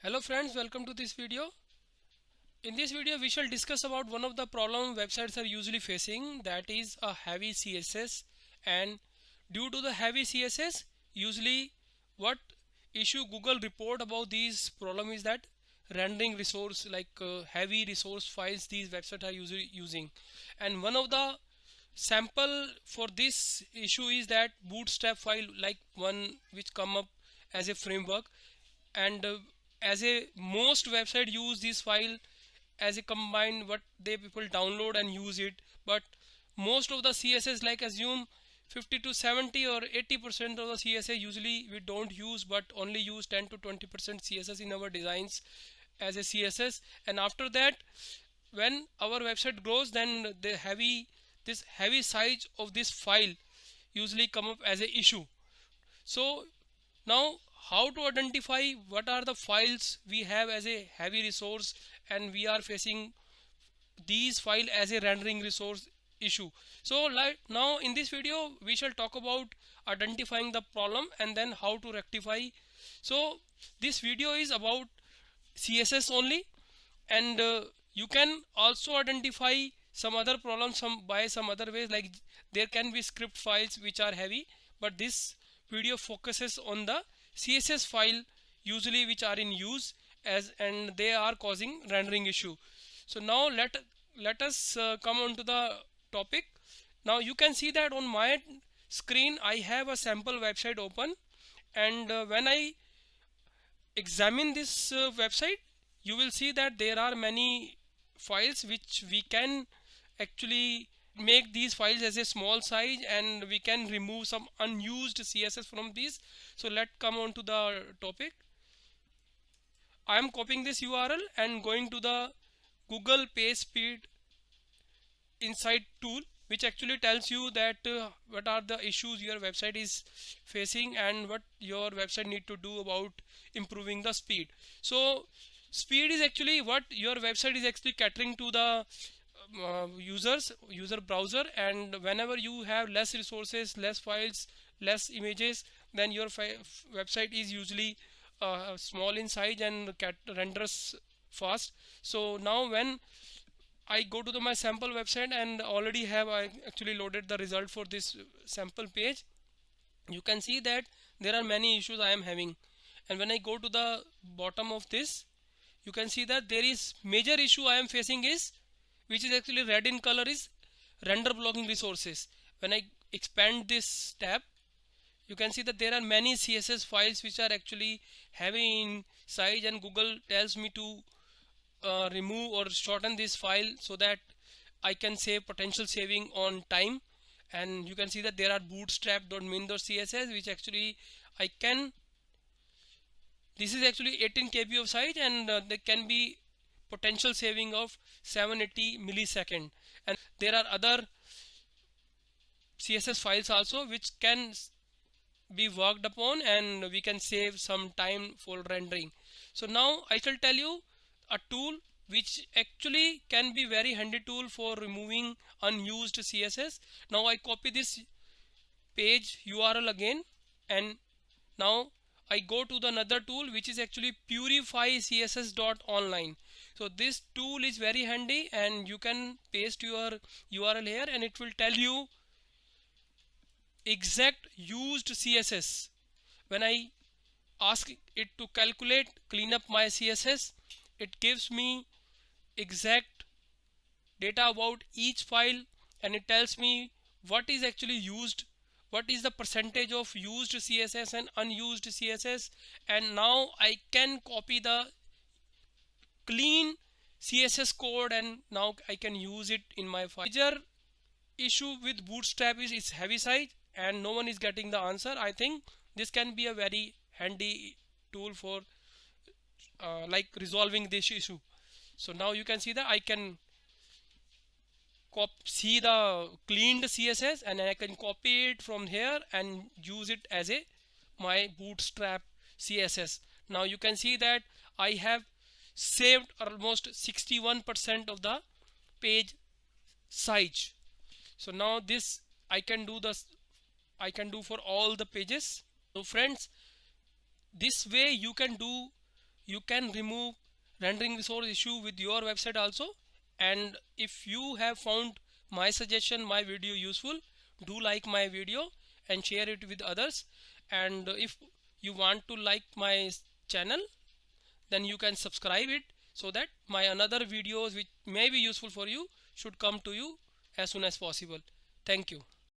Hello friends, welcome to this video. In this video we shall discuss about one of the problem websites are usually facing, that is a heavy CSS. And due to the heavy CSS, usually what issue Google report about these problem is that rendering resource, like heavy resource files these websites are usually using. And one of the sample for this issue is that bootstrap file, like one which come up as a framework. And as a most website use this file as a combined what they people download and use it. But most of the CSS, like assume 50 to 70 or 80% of the CSS usually we don't use, but only use 10 to 20% CSS in our designs as a CSS. And after that, when our website grows, then this heavy size of this file usually come up as a issue. So now, how to identify what are the files we have as a heavy resource and we are facing these file as a rendering resource issue. So like now in this video we shall talk about identifying the problem and then how to rectify. So this video is about CSS only, and you can also identify some other problems by some other ways, like there can be script files which are heavy, but this video focuses on the CSS file usually which are in use as, and they are causing rendering issue. So now let us come on to the topic. Now you can see that on my screen I have a sample website open, and when I examine this website, you will see that there are many files which we can actually make these files as a small size, and we can remove some unused CSS from these. So let's come on to the topic. I am copying this URL and going to the Google Page Speed Insight tool, which actually tells you that what are the issues your website is facing and what your website need to do about improving the speed. So speed is actually what your website is actually catering to the user browser, and whenever you have less resources, less files, less images, then your website is usually small in size and renders fast. So now when I go to my sample website and already have I actually loaded the result for this sample page, you can see that there are many issues I am having. And when I go to the bottom of this, you can see that there is major issue I am facing is, which is actually red in color, is render blocking resources. When I expand this tab, you can see that there are many CSS files which are actually heavy in size, and Google tells me to remove or shorten this file so that I can save potential saving on time. And you can see that there are bootstrap.min.css which actually I can, this is actually 18 KB of size, and there can be potential saving of 780 millisecond. And there are other CSS files also which can be worked upon, and we can save some time for rendering. So now I shall tell you a tool which actually can be very handy tool for removing unused CSS. Now I copy this page URL again, and now I go to the another tool which is actually purifycss.online. So this tool is very handy, and you can paste your URL here and it will tell you exact used CSS. When I ask it to calculate clean up my CSS, it gives me exact data about each file, and it tells me what is actually used, what is the percentage of used CSS and unused CSS. And now I can copy the clean CSS code, and now I can use it in my file. Major issue with bootstrap is its heavy size, and no one is getting the answer. I think this can be a very handy tool for like resolving this issue. So now you can see that I can see the cleaned CSS, and I can copy it from here and use it as a my bootstrap CSS. Now you can see that I have saved almost 61% of the page size. So now this I can do for all the pages. So friends, this way you can do you can remove rendering resource issue with your website also. And if you have found my suggestion, my video useful, do like my video and share it with others. And if you want to like my channel, then you can subscribe it, so that my another videos which may be useful for you should come to you as soon as possible. Thank you.